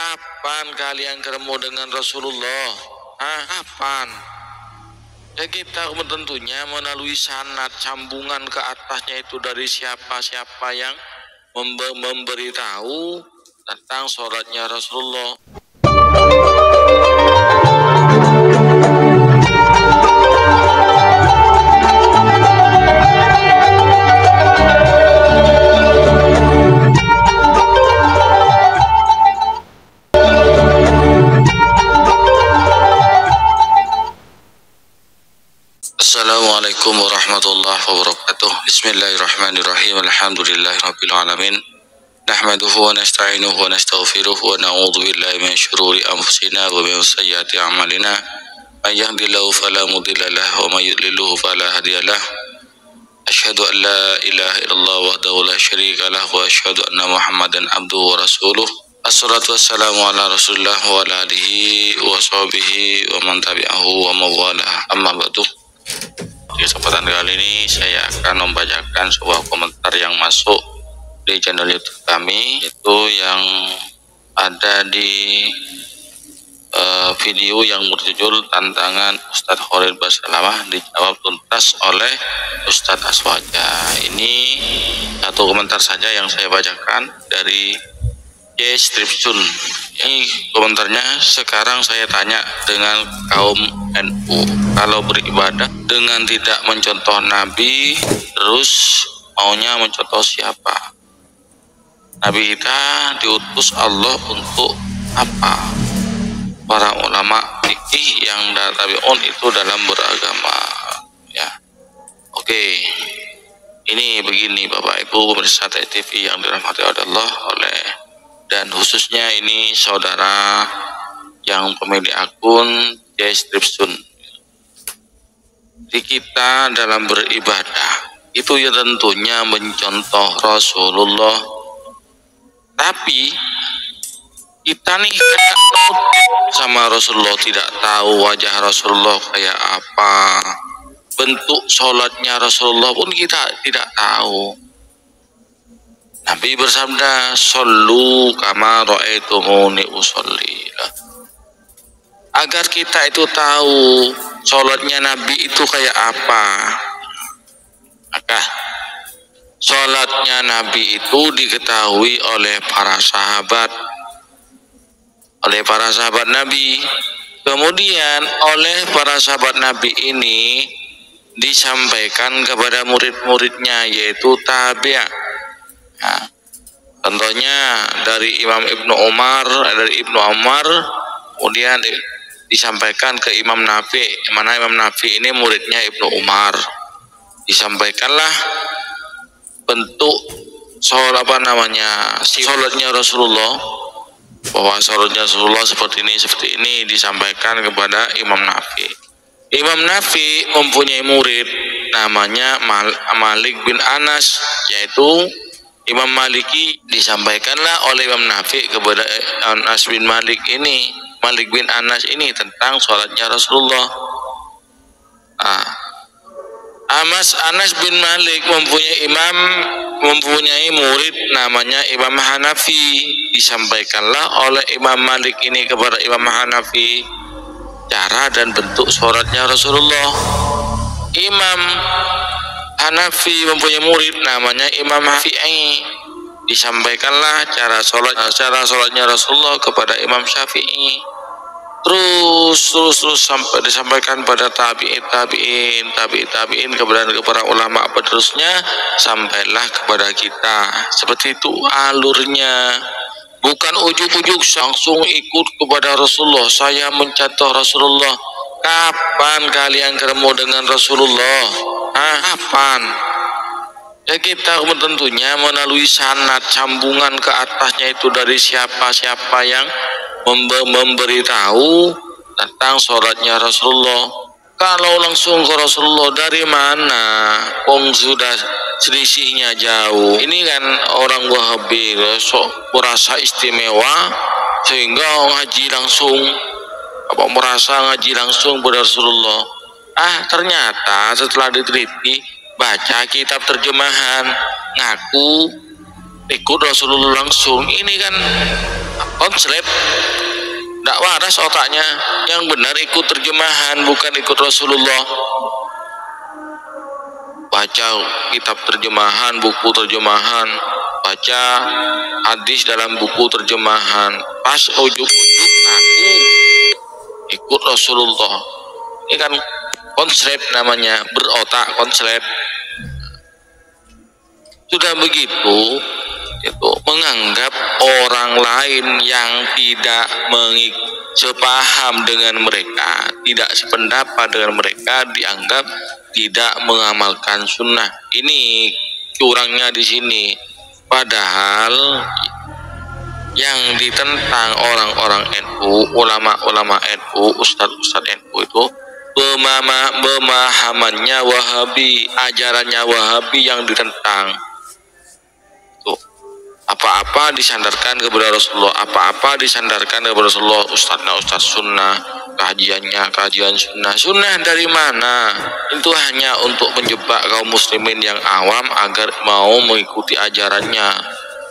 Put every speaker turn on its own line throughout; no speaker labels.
Kapan kalian ketemu dengan Rasulullah? Kapan? Ya kita tentunya melalui sanad sambungan ke atasnya itu dari siapa-siapa yang memberitahu tentang sholatnya Rasulullah. Assalamualaikum warahmatullahi wabarakatuh. Bismillahirrahmanirrahim. Alhamdulillahirabbil alamin. Nahmaduhu wa nasta'inuhu wa nastaghfiruh wa na'udzu billahi min syururi anfusina wa min sayyiati a'malina. May yahdihillahu fala mudilla lahu wa may yudlilhu fala hadiyalah. Asyhadu an la ilaha illallah wahdahu la syarika lahu wa asyhadu anna Muhammadan abduhu wa rasuluh. Assalatu wassalamu ala Rasulillah wa ala alihi wa sahbihi wa man tabi'ahu wa mawalah. Amma ba'du. Di kesempatan kali ini saya akan membacakan sebuah komentar yang masuk di channel YouTube kami, itu yang ada di video yang berjudul Tantangan Ustadz Khalid Basalamah dijawab tuntas oleh Ustadz Aswaja. Ini satu komentar saja yang saya bacakan dari Stripsun. Ini komentarnya, sekarang saya tanya dengan kaum NU, kalau beribadah dengan tidak mencontoh Nabi, terus maunya mencontoh siapa? Nabi kita diutus Allah untuk apa? Para ulama fikih yang tabi'un itu dalam beragama, ya. Oke, ini begini Bapak Ibu pemirsa TV yang dirahmati Allah dan khususnya ini saudara yang pemilik akun Stripsun. Di kita dalam beribadah itu ya tentunya mencontoh Rasulullah, tapi kita nih kayak sama Rasulullah, tidak tahu wajah Rasulullah kayak apa, bentuk sholatnya Rasulullah pun kita tidak tahu. Nabi bersabda, "Shollu kama ra'aitumuni usolli." Agar kita itu tahu sholatnya Nabi itu kayak apa, maka sholatnya Nabi itu diketahui oleh para sahabat, Nabi. Kemudian oleh para sahabat Nabi ini disampaikan kepada murid-muridnya, yaitu tabi'. Nah, contohnya dari Ibnu Umar, kemudian disampaikan ke Imam Nafi, mana Imam Nafi ini muridnya Ibnu Umar. Disampaikanlah bentuk sholatnya Rasulullah, bahwa sholatnya Rasulullah seperti ini disampaikan kepada Imam Nafi. Imam Nafi mempunyai murid namanya Malik bin Anas, yaitu Imam Maliki. Disampaikanlah oleh Imam Nafi kepada Anas bin Malik bin Anas ini tentang sholatnya Rasulullah. Anas bin Malik mempunyai murid namanya Imam Hanafi. Disampaikanlah oleh Imam Malik ini kepada Imam Hanafi cara dan bentuk sholatnya Rasulullah. Imam Hanafi mempunyai murid namanya Imam Syafi'i. Disampaikanlah cara sholatnya Rasulullah kepada Imam Syafi'i. Terus sampai disampaikan pada tabi'in kepada para ulama penerusnya, sampailah kepada kita. Seperti itu alurnya. Bukan ujuk-ujuk langsung ikut kepada Rasulullah, saya mencontoh Rasulullah. Kapan kalian ketemu dengan Rasulullah? Kapan? Ya kita tentunya melalui sanad sambungan ke atasnya itu dari siapa-siapa yang memberitahu tentang sholatnya Rasulullah. Kalau langsung ke Rasulullah dari mana? Sudah selisihnya jauh. Ini kan orang Wahabi sok merasa istimewa sehingga merasa ngaji langsung pada Rasulullah. Ternyata setelah diteliti, baca kitab terjemahan, ngaku ikut Rasulullah langsung. Ini kan konslet, tidak waras otaknya. Yang benar ikut terjemahan, bukan ikut Rasulullah. Baca kitab terjemahan, buku terjemahan, baca hadis dalam buku terjemahan, pas ujuk-ujuk aku ikut Rasulullah. Ini kan konslet namanya, berotak konslet. Sudah begitu, itu menganggap orang lain yang tidak sepaham dengan mereka, tidak sependapat dengan mereka, dianggap tidak mengamalkan sunnah. Ini curangnya di sini. Padahal yang ditentang orang-orang NU, ulama-ulama NU, ustadz-ustadz NU itu pemahamannya Wahabi, ajarannya Wahabi yang ditentang. Apa-apa disandarkan kepada Rasulullah, apa-apa disandarkan kepada Rasulullah. Ustadznya ustadz sunnah, kajiannya kajian sunnah. Sunnah dari mana? Itu hanya untuk menjebak kaum muslimin yang awam agar mau mengikuti ajarannya.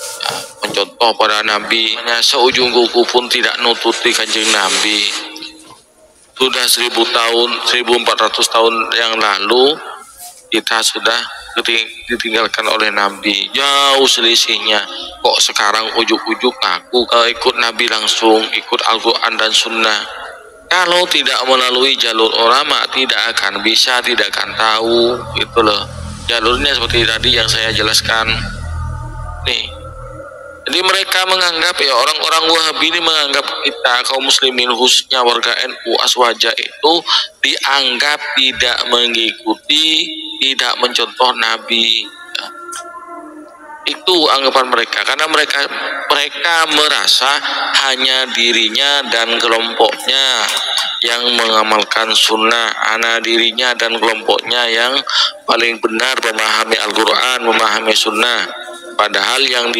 Ya, mencontoh pada Nabi, hanya seujung kuku pun tidak nututi kanjeng Nabi. Sudah 1000 tahun, 1400 tahun yang lalu kita sudah ditinggalkan oleh Nabi, jauh selisihnya. Kok sekarang ujuk-ujuk aku ikut Nabi langsung, ikut Al-Quran dan Sunnah? Kalau tidak melalui jalur ulama tidak akan bisa, tidak akan tahu. Itu loh jalurnya, seperti tadi yang saya jelaskan nih. Jadi mereka menganggap, ya orang-orang Wahabi ini menganggap kita kaum muslimin, khususnya warga NU Aswaja itu dianggap tidak mengikuti, tidak mencontoh Nabi. Ya. Itu anggapan mereka, karena mereka merasa hanya dirinya dan kelompoknya yang mengamalkan sunnah, hanya dirinya dan kelompoknya yang paling benar memahami Al-Quran, memahami sunnah. Padahal yang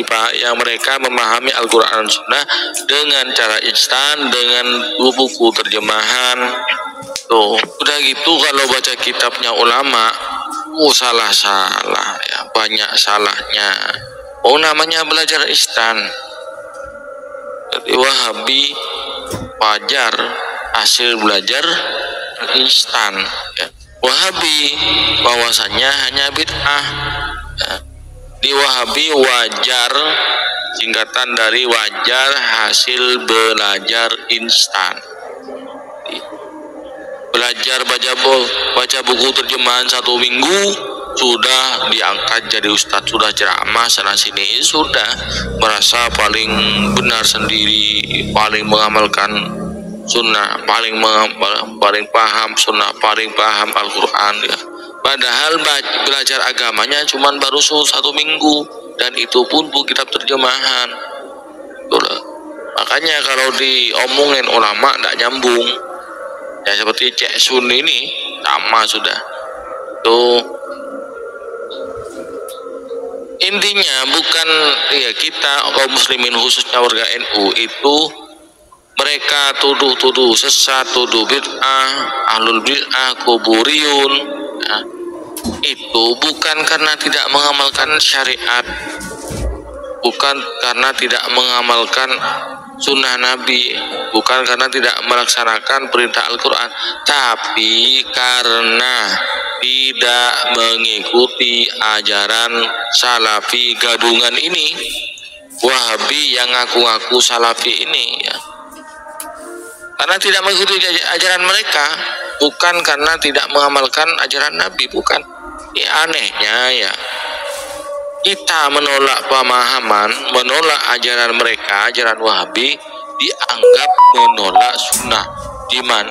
mereka memahami Al-Quran dan Sunnah dengan cara instan, dengan buku terjemahan. Tuh, udah gitu kalau baca kitabnya ulama, salah-salah ya, banyak salahnya. Namanya belajar instan. Jadi Wahabi wajar hasil belajar instan. Ya. Wahabi bahwasannya hanya bid'ah. Ya. Di Wahabi wajar, singkatan dari wajar hasil belajar instan. Belajar baca buku terjemahan 1 minggu sudah diangkat jadi ustadz, sudah ceramah sana sini, sudah merasa paling benar sendiri, paling mengamalkan sunnah, paling paham sunnah, paling paham Al-Quran ya. Padahal belajar agamanya cuma baru 1 minggu, dan itu pun buku kitab terjemahan. Itulah. Makanya kalau diomongin ulama tidak nyambung. Ya seperti Cek Sun ini sama sudah. Tuh. Intinya bukan ya, kita kaum muslimin khususnya warga NU itu mereka tuduh sesat, tuduh bid'ah, ahlul bid'ah, kuburiyun. Nah, itu bukan karena tidak mengamalkan syariat, bukan karena tidak mengamalkan sunnah Nabi, bukan karena tidak melaksanakan perintah Al-Quran, tapi karena tidak mengikuti ajaran salafi gadungan ini, Wahabi yang ngaku-ngaku salafi ini ya. Karena tidak mengikuti ajaran mereka, bukan karena tidak mengamalkan ajaran Nabi, bukan. Ini anehnya ya, kita menolak pemahaman, menolak ajaran mereka, ajaran Wahabi, dianggap menolak sunnah,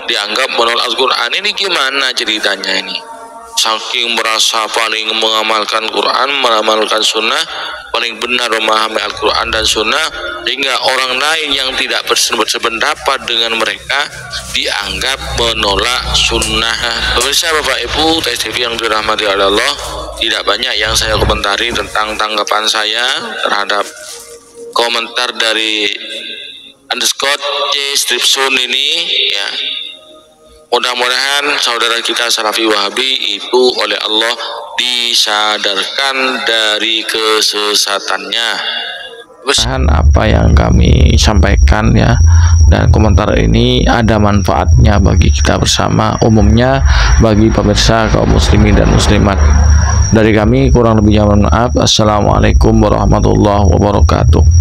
dianggap menolak Al-Quran. Ini gimana ceritanya ini? Saking merasa paling mengamalkan Quran, mengamalkan sunnah, paling benar memahami Al-Quran dan sunnah, sehingga orang lain yang tidak bersependapat dengan mereka dianggap menolak sunnah. Pemirsa Bapak Ibu TV yang dirahmati oleh Allah, tidak banyak yang saya komentari tentang tanggapan saya terhadap komentar dari _C_Stripsun ini ya. Mudah-mudahan saudara kita Salafi Wahabi itu oleh Allah disadarkan dari kesesatannya. Apa yang kami kami sampaikan ya, dan komentar ini ada manfaatnya bagi kita bersama, umumnya bagi pemirsa kaum muslimin dan muslimat. Dari kami kurang lebihnya mohon maaf. Assalamualaikum warahmatullahi wabarakatuh.